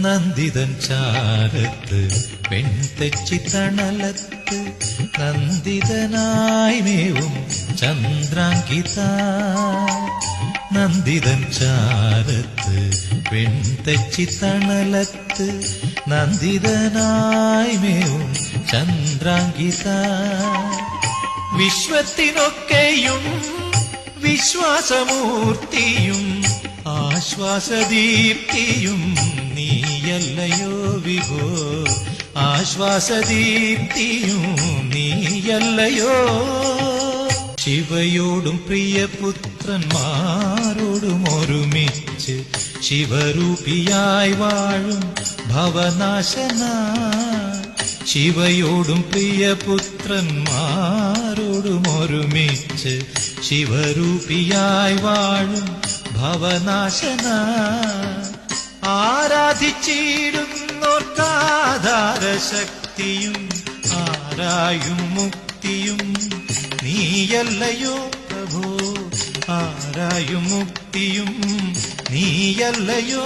നന്ദിതൻ ചാരത്ത് പെൺതെച്ചി തണലത്ത് നന്ദിതനായി മേവും ചന്ദ്രാങ്കിത. നന്ദിതൻ ചാരത്ത് പെൺതെച്ചി തണലത്ത് നന്ദിതനായി മേവും ചന്ദ്രാങ്കിത. വിശ്വത്തിനൊക്കെയും വിശ്വാസമൂർത്തിയും ആശ്വാസദീപ്തിയും നീയല്ലയോ വിഭോ. ആശ്വാസദീപ്തിയും നീയല്ലയോ. ശിവയോടും പ്രിയപുത്രന്മാരോടും ഒരുമിച്ച് ശിവരൂപിയായി വാഴും ഭവനാശന. ശിവയോടും പ്രിയപുത്രന്മാരോടും ഒരുമിച്ച് ശിവരൂപിയായി വാഴും ഭവനാശന. ആരാധിച്ചിടുന്നോർക്കാധാരശക്തിയും ആരായും മുക്തിയും നീയല്ലയോ പ്രഭോ. ആരായും മുക്തിയും നീയല്ലയോ.